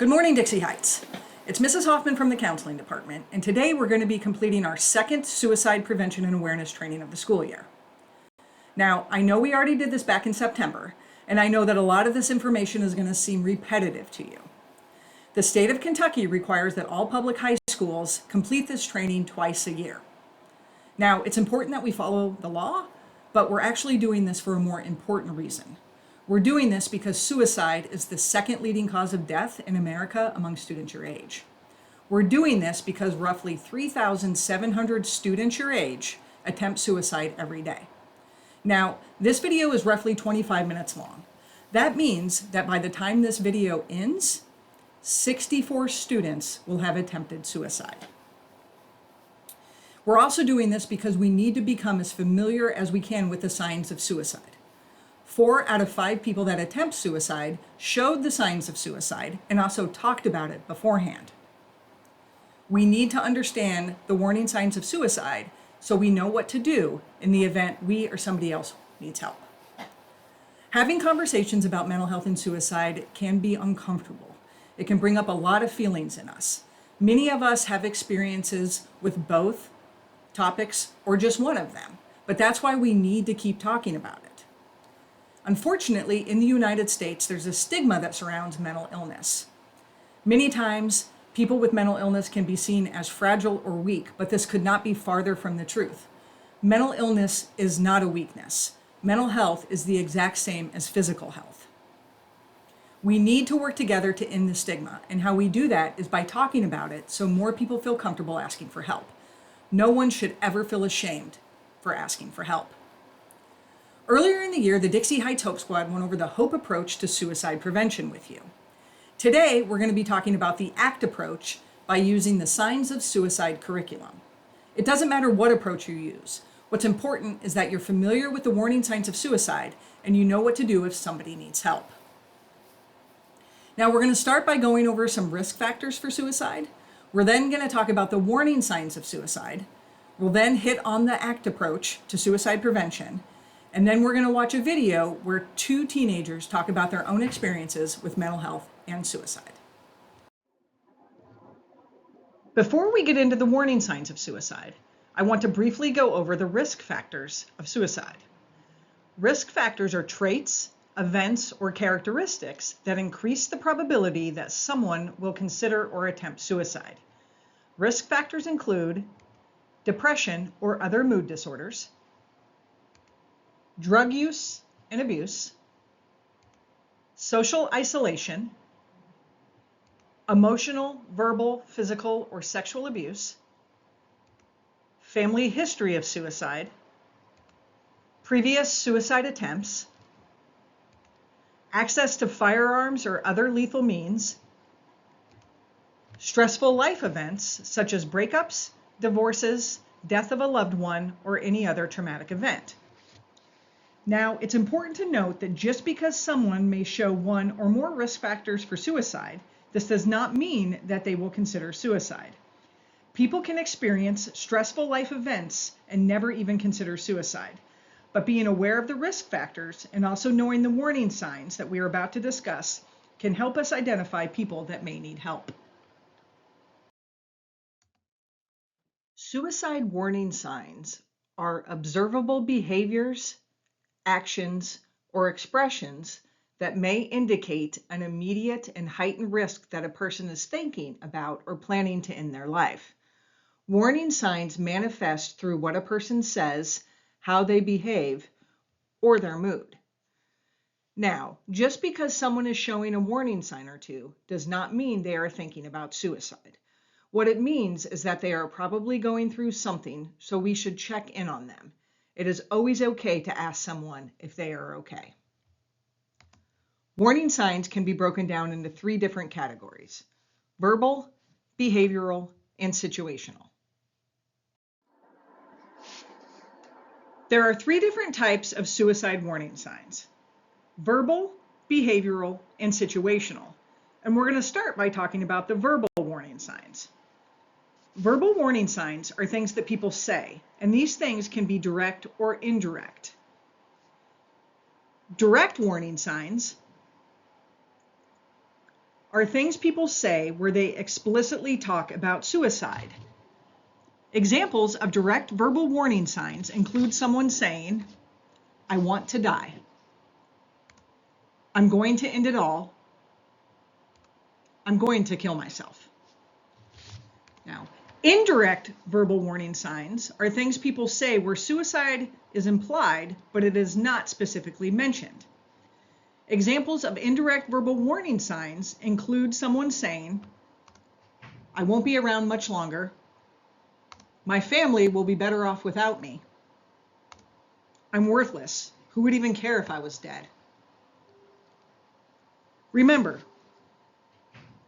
Good morning, Dixie Heights. It's Mrs. Hoffman from the Counseling Department, and today we're going to be completing our second suicide prevention and awareness training of the school year. Now, I know we already did this back in September, and I know that a lot of this information is going to seem repetitive to you. The state of Kentucky requires that all public high schools complete this training twice a year. Now, it's important that we follow the law, but we're actually doing this for a more important reason. We're doing this because suicide is the second leading cause of death in America among students your age. We're doing this because roughly 3,700 students your age attempt suicide every day. Now, this video is roughly 25 minutes long. That means that by the time this video ends, 64 students will have attempted suicide. We're also doing this because we need to become as familiar as we can with the signs of suicide. 4 out of 5 people that attempt suicide showed the signs of suicide and also talked about it beforehand. We need to understand the warning signs of suicide so we know what to do in the event we or somebody else needs help. Having conversations about mental health and suicide can be uncomfortable. It can bring up a lot of feelings in us. Many of us have experiences with both topics or just one of them, but that's why we need to keep talking about it. Unfortunately, in the United States, there's a stigma that surrounds mental illness. Many times, people with mental illness can be seen as fragile or weak, but this could not be farther from the truth. Mental illness is not a weakness. Mental health is the exact same as physical health. We need to work together to end the stigma, and how we do that is by talking about it so more people feel comfortable asking for help. No one should ever feel ashamed for asking for help. Earlier in the year, the Dixie Heights Hope Squad went over the HOPE approach to suicide prevention with you. Today, we're going to be talking about the ACT approach by using the Signs of Suicide curriculum. It doesn't matter what approach you use. What's important is that you're familiar with the warning signs of suicide and you know what to do if somebody needs help. Now, we're going to start by going over some risk factors for suicide. We're then going to talk about the warning signs of suicide. We'll then hit on the ACT approach to suicide prevention. And then we're going to watch a video where 2 teenagers talk about their own experiences with mental health and suicide. Before we get into the warning signs of suicide, I want to briefly go over the risk factors of suicide. Risk factors are traits, events, or characteristics that increase the probability that someone will consider or attempt suicide. Risk factors include depression or other mood disorders, drug use and abuse, social isolation, emotional, verbal, physical, or sexual abuse, family history of suicide, previous suicide attempts, access to firearms or other lethal means, stressful life events such as breakups, divorces, death of a loved one, or any other traumatic event. Now, it's important to note that just because someone may show one or more risk factors for suicide, this does not mean that they will consider suicide. People can experience stressful life events and never even consider suicide. But being aware of the risk factors and also knowing the warning signs that we are about to discuss can help us identify people that may need help. Suicide warning signs are observable behaviors, actions, or expressions that may indicate an immediate and heightened risk that a person is thinking about or planning to end their life. Warning signs manifest through what a person says, how they behave, or their mood. Now, just because someone is showing a warning sign or two does not mean they are thinking about suicide. What it means is that they are probably going through something, so we should check in on them. It is always okay to ask someone if they are okay. Warning signs can be broken down into 3 different categories: verbal, behavioral, and situational. There are 3 different types of suicide warning signs: verbal, behavioral, and situational. And we're going to start by talking about the verbal warning signs. Verbal warning signs are things that people say, and these things can be direct or indirect. Direct warning signs are things people say where they explicitly talk about suicide. Examples of direct verbal warning signs include someone saying, "I want to die," "I'm going to end it all," "I'm going to kill myself." Now, indirect verbal warning signs are things people say where suicide is implied, but it is not specifically mentioned. Examples of indirect verbal warning signs include someone saying, "I won't be around much longer," "My family will be better off without me," "I'm worthless. Who would even care if I was dead?" Remember,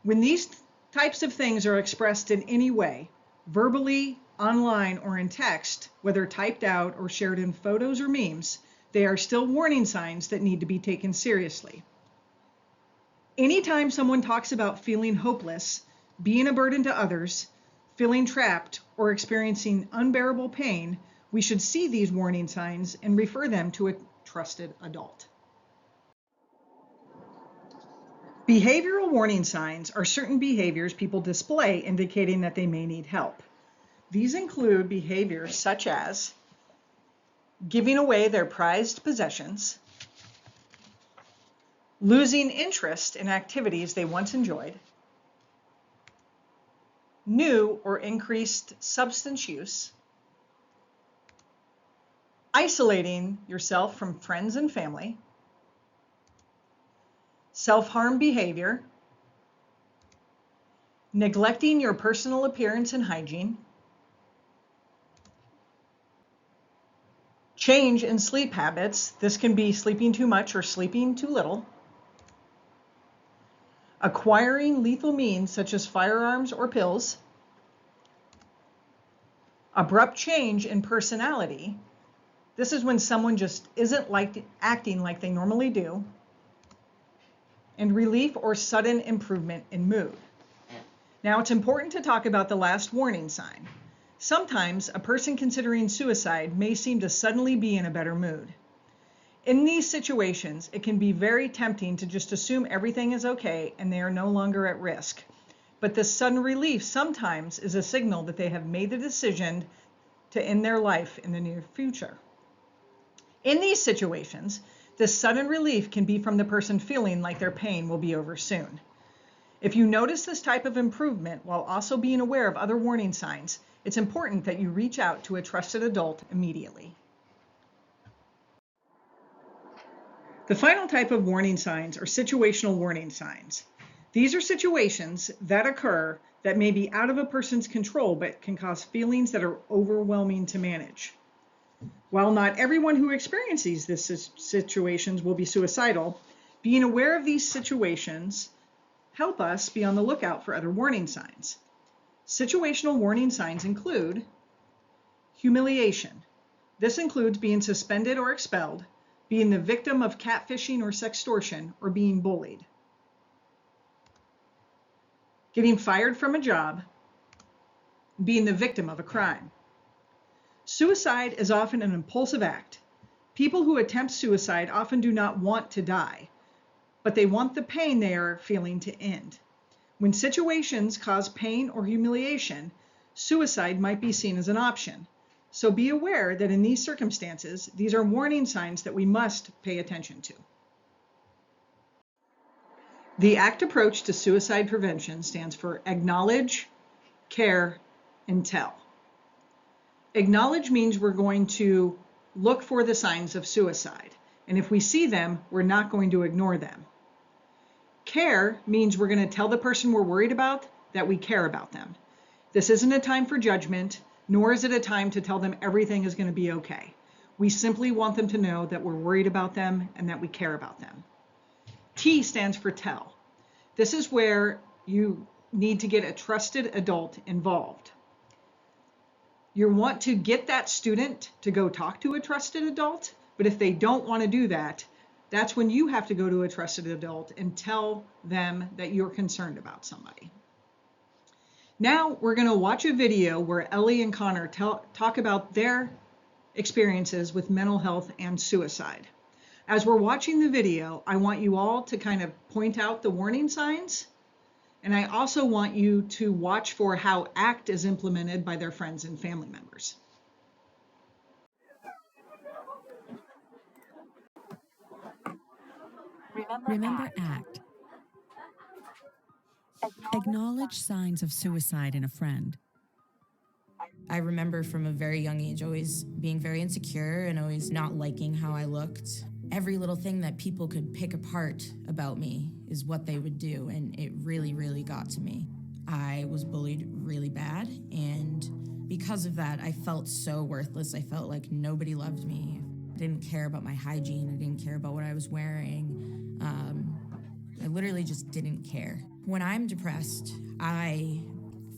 when these types of things are expressed in any way, verbally, online, or in text, whether typed out or shared in photos or memes, they are still warning signs that need to be taken seriously. Anytime someone talks about feeling hopeless, being a burden to others, feeling trapped, or experiencing unbearable pain, we should see these warning signs and refer them to a trusted adult. Behavioral warning signs are certain behaviors people display indicating that they may need help. These include behaviors such as giving away their prized possessions, losing interest in activities they once enjoyed, new or increased substance use, isolating yourself from friends and family, self-harm behavior, neglecting your personal appearance and hygiene, change in sleep habits. This can be sleeping too much or sleeping too little, acquiring lethal means such as firearms or pills, abrupt change in personality. This is when someone just isn't acting like they normally do, and relief or sudden improvement in mood. Now, it's important to talk about the last warning sign. Sometimes a person considering suicide may seem to suddenly be in a better mood. In these situations, it can be very tempting to just assume everything is okay and they are no longer at risk. But this sudden relief sometimes is a signal that they have made the decision to end their life in the near future. In these situations, this sudden relief can be from the person feeling like their pain will be over soon. If you notice this type of improvement while also being aware of other warning signs, it's important that you reach out to a trusted adult immediately. The final type of warning signs are situational warning signs. These are situations that occur that may be out of a person's control but can cause feelings that are overwhelming to manage. While not everyone who experiences these situations will be suicidal, being aware of these situations help us be on the lookout for other warning signs. Situational warning signs include humiliation. This includes being suspended or expelled, being the victim of catfishing or sextortion, or being bullied. Getting fired from a job, being the victim of a crime. Suicide is often an impulsive act. People who attempt suicide often do not want to die, but they want the pain they are feeling to end. When situations cause pain or humiliation, suicide might be seen as an option. So be aware that in these circumstances, these are warning signs that we must pay attention to. The ACT approach to suicide prevention stands for acknowledge, care, and tell. Acknowledge means we're going to look for the signs of suicide, and if we see them, we're not going to ignore them. Care means we're going to tell the person we're worried about that we care about them. This isn't a time for judgment, nor is it a time to tell them everything is going to be okay. We simply want them to know that we're worried about them and that we care about them. T stands for tell. This is where you need to get a trusted adult involved. You want to get that student to go talk to a trusted adult, but if they don't want to do that, that's when you have to go to a trusted adult and tell them that you're concerned about somebody. Now we're going to watch a video where Ellie and Connor talk about their experiences with mental health and suicide. As we're watching the video, I want you all to kind of point out the warning signs And I also want you to watch for how ACT is implemented by their friends and family members. Remember ACT. Acknowledge signs of suicide in a friend. I remember from a very young age always being very insecure and always not liking how I looked. Every little thing that people could pick apart about me is what they would do, and it really, really got to me. I was bullied really bad, and because of that, I felt so worthless. I felt like nobody loved me. I didn't care about my hygiene. I didn't care about what I was wearing. I literally just didn't care. When I'm depressed, I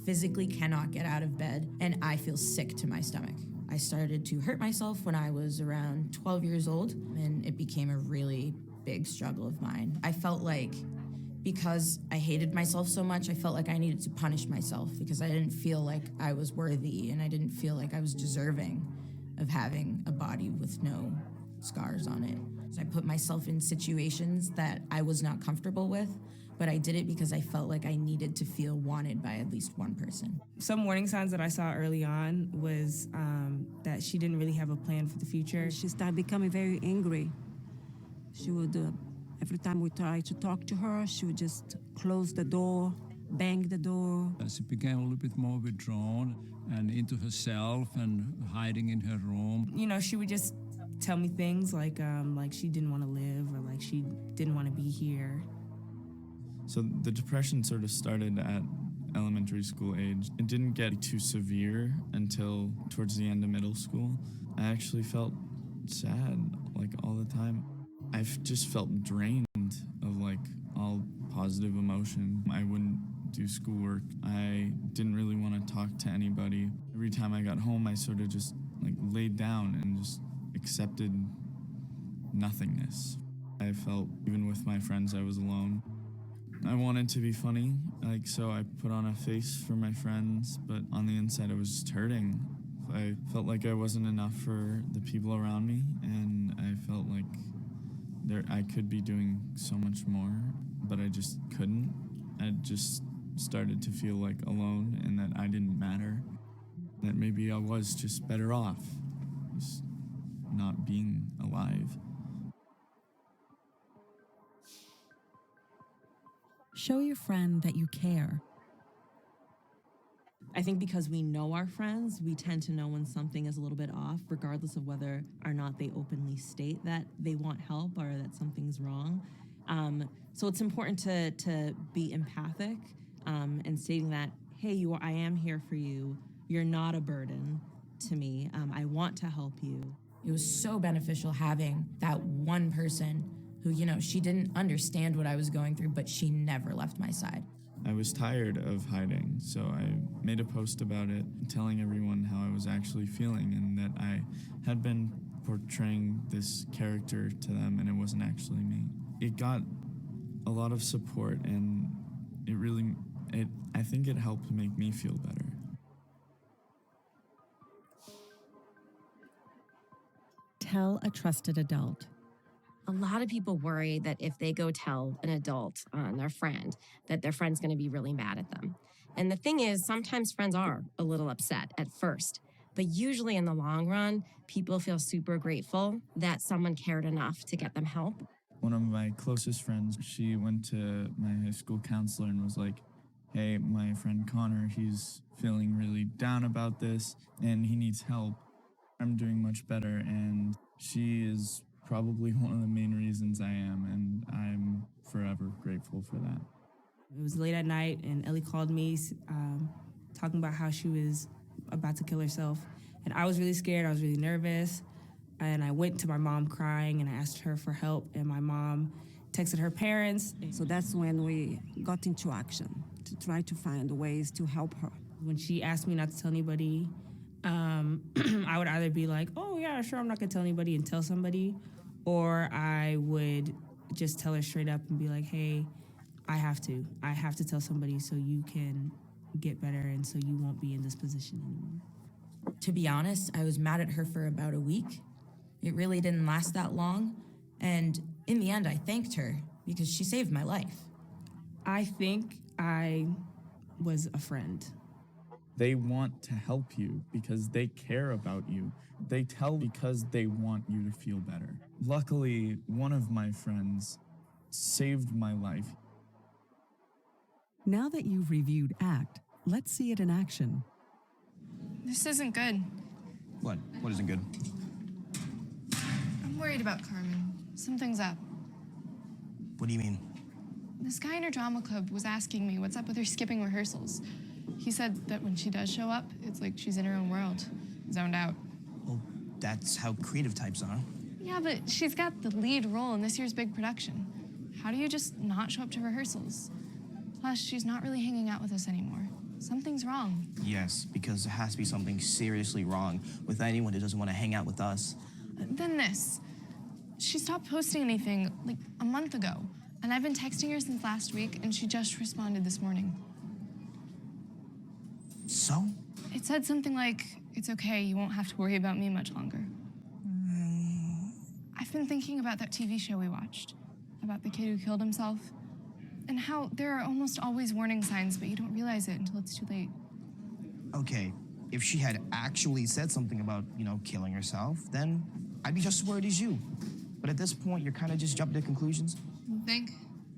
physically cannot get out of bed, and I feel sick to my stomach. I started to hurt myself when I was around 12 years old, and it became a really big struggle of mine. I felt like because I hated myself so much, I felt like I needed to punish myself because I didn't feel like I was worthy, and I didn't feel like I was deserving of having a body with no scars on it. So I put myself in situations that I was not comfortable with, but I did it because I felt like I needed to feel wanted by at least one person. Some warning signs that I saw early on was that she didn't really have a plan for the future. She started becoming very angry. She would, every time we tried to talk to her, she would just close the door, bang the door. She became a little bit more withdrawn and into herself and hiding in her room. You know, she would just tell me things like she didn't want to live or like she didn't want to be here. So the depression sort of started at elementary school age. It didn't get too severe until towards the end of middle school. I actually felt sad, like, all the time. I've just felt drained of, like, all positive emotion. I wouldn't do schoolwork. I didn't really want to talk to anybody. Every time I got home, I sort of just, like, laid down and just accepted nothingness. I felt, even with my friends, I was alone. I wanted to be funny, like, so I put on a face for my friends, but on the inside I was just hurting. I felt like I wasn't enough for the people around me, and I felt like I could be doing so much more, but I just couldn't. I just started to feel like alone and that I didn't matter, that maybe I was just better off just not being alive. Show your friend that you care. I think because we know our friends, we tend to know when something is a little bit off, regardless of whether or not they openly state that they want help or that something's wrong. So it's important to be empathic and stating that, hey, I am here for you. You're not a burden to me. I want to help you. It was so beneficial having that one person who, you know, she didn't understand what I was going through, but she never left my side. I was tired of hiding, so I made a post about it, telling everyone how I was actually feeling and that I had been portraying this character to them and it wasn't actually me. It got a lot of support, and I think it helped make me feel better. Tell a trusted adult. A lot of people worry that if they go tell an adult on their friend, that their friend's going to be really mad at them. And the thing is, sometimes friends are a little upset at first, but usually in the long run, people feel super grateful that someone cared enough to get them help. One of my closest friends, she went to my high school counselor and was like, hey, my friend Connor, he's feeling really down about this and he needs help. I'm doing much better, and she is probably one of the main reasons I am, and I'm forever grateful for that. It was late at night, and Ellie called me talking about how she was about to kill herself. And I was really scared. I was really nervous. And I went to my mom crying, and I asked her for help. And my mom texted her parents. So that's when we got into action to try to find ways to help her. When she asked me not to tell anybody, I would either be like, oh, yeah, sure, I'm not going to tell anybody and tell somebody. Or I would just tell her straight up and be like, hey, I have to tell somebody so you can get better and so you won't be in this position anymore. To be honest, I was mad at her for about a week. It really didn't last that long. And in the end, I thanked her because she saved my life. I think I was a friend. They want to help you because they care about you. They tell because they want you to feel better. Luckily, one of my friends saved my life. Now that you've reviewed ACT, let's see it in action. This isn't good. What? What isn't good? I'm worried about Carmen. Something's up. What do you mean? This guy in her drama club was asking me what's up with her skipping rehearsals. He said that when she does show up, it's like she's in her own world, zoned out. Well, that's how creative types are. Yeah, but she's got the lead role in this year's big production. How do you just not show up to rehearsals? Plus, she's not really hanging out with us anymore. Something's wrong. Yes, because there has to be something seriously wrong with anyone who doesn't want to hang out with us. Then this. She stopped posting anything like a month ago, and I've been texting her since last week, and she just responded this morning. So? It said something like, "It's okay, you won't have to worry about me much longer." I've been thinking about that TV show we watched, about the kid who killed himself, and how there are almost always warning signs, but you don't realize it until it's too late. Okay, if she had actually said something about, killing herself, then I'd be just as worried as you. But at this point, you're kind of just jumping to conclusions. You think?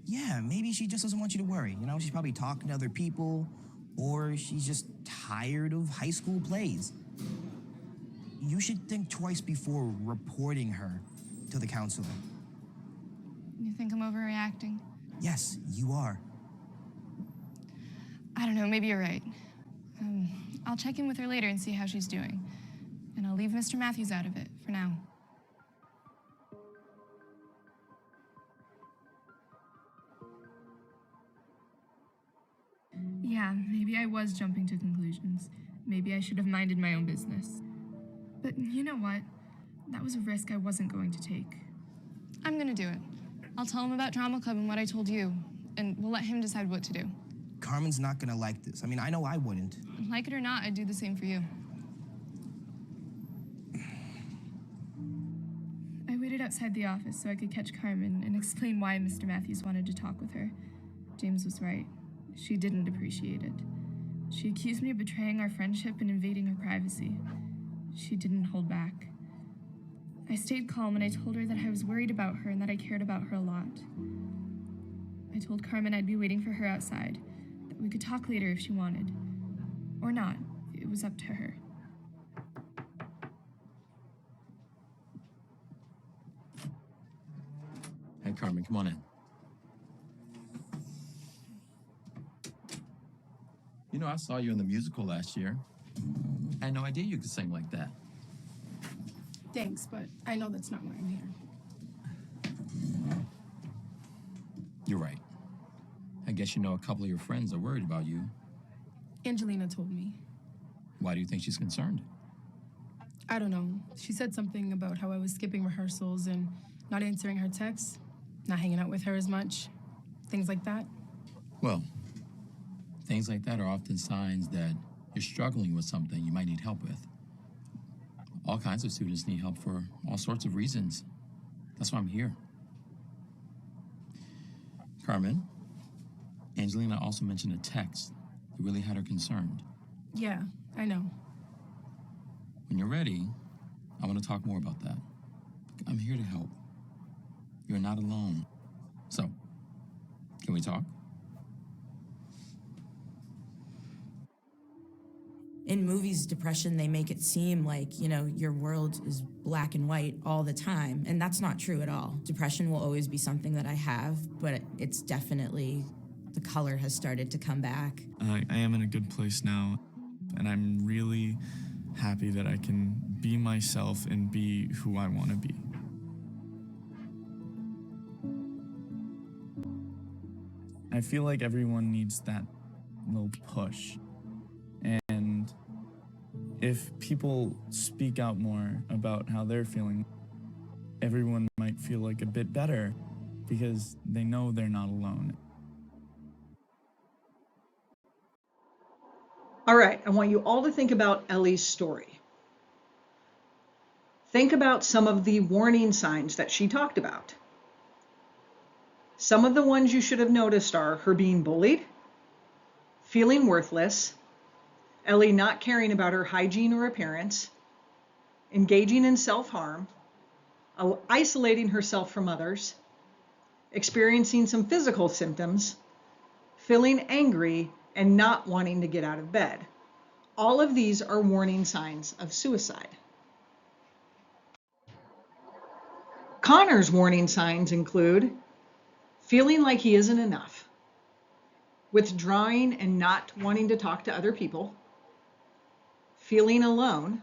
Yeah, maybe she just doesn't want you to worry. She's probably talking to other people, or she's just tired of high school plays. You should think twice before reporting her to the counselor. You think I'm overreacting? Yes, you are. I don't know, maybe you're right. I'll check in with her later and see how she's doing. And I'll leave Mr. Matthews out of it for now. Yeah, maybe I was jumping to conclusions. Maybe I should have minded my own business. But you know what? That was a risk I wasn't going to take. I'm gonna do it. I'll tell him about Drama Club and what I told you, and we'll let him decide what to do. Carmen's not gonna like this. I know I wouldn't. Like it or not, I'd do the same for you. I waited outside the office so I could catch Carmen and explain why Mr. Matthews wanted to talk with her. James was right. She didn't appreciate it. She accused me of betraying our friendship and invading her privacy. She didn't hold back. I stayed calm and I told her that I was worried about her and that I cared about her a lot. I told Carmen I'd be waiting for her outside, that we could talk later if she wanted. Or not. It was up to her. Hey, Carmen, come on in. I saw you in the musical last year. I had no idea you could sing like that. Thanks, but I know that's not why I'm here. You're right. I guess a couple of your friends are worried about you. Angelina told me. Why do you think she's concerned? I don't know. She said something about how I was skipping rehearsals and not answering her texts, not hanging out with her as much, things like that. Well, things like that are often signs that you're struggling with something you might need help with. All kinds of students need help for all sorts of reasons. That's why I'm here. Carmen, Angelina also mentioned a text that really had her concerned. Yeah, I know. When you're ready, I want to talk more about that. I'm here to help. You're not alone. So, can we talk? In movies, depression, they make it seem like, your world is black and white all the time. And that's not true at all. Depression will always be something that I have, but it's definitely, the color has started to come back. I am in a good place now, and I'm really happy that I can be myself and be who I want to be. I feel like everyone needs that little push. And if people speak out more about how they're feeling, everyone might feel like a bit better because they know they're not alone. All right, I want you all to think about Ellie's story. Think about some of the warning signs that she talked about. Some of the ones you should have noticed are her being bullied, feeling worthless, Ellie not caring about her hygiene or appearance, engaging in self-harm, isolating herself from others, experiencing some physical symptoms, feeling angry, and not wanting to get out of bed. All of these are warning signs of suicide. Connor's warning signs include feeling like he isn't enough, withdrawing and not wanting to talk to other people, feeling alone,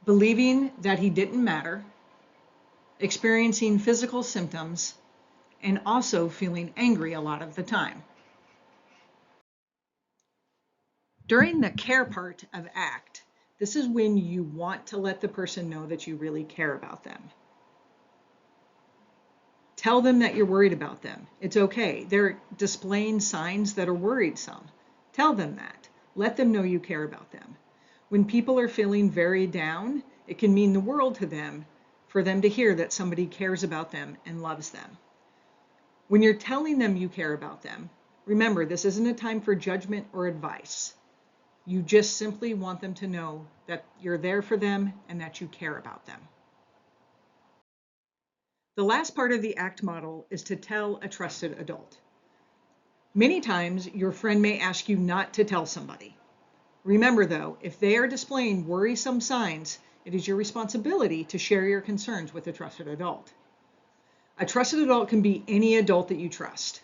believing that he didn't matter, experiencing physical symptoms, and also feeling angry a lot of the time. During the care part of ACT, this is when you want to let the person know that you really care about them. Tell them that you're worried about them. It's okay. They're displaying signs that are worrisome. Tell them that. Let them know you care about them. When people are feeling very down, it can mean the world to them for them to hear that somebody cares about them and loves them. When you're telling them you care about them, remember, this isn't a time for judgment or advice. You just simply want them to know that you're there for them and that you care about them. The last part of the ACT model is to tell a trusted adult. Many times, your friend may ask you not to tell somebody. Remember though, if they are displaying worrisome signs, it is your responsibility to share your concerns with a trusted adult. A trusted adult can be any adult that you trust.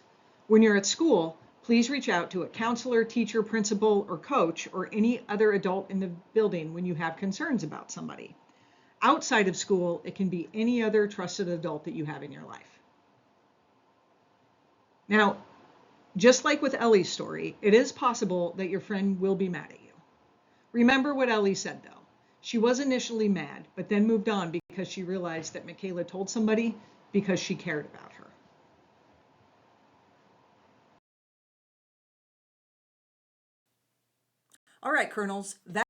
When you're at school, please reach out to a counselor, teacher, principal, or coach, or any other adult in the building when you have concerns about somebody. Outside of school, it can be any other trusted adult that you have in your life. Now, just like with Ellie's story, it is possible that your friend will be mad at you. Remember what Ellie said though. She was initially mad, but then moved on because she realized that Michaela told somebody because she cared about her. All right, Colonels, that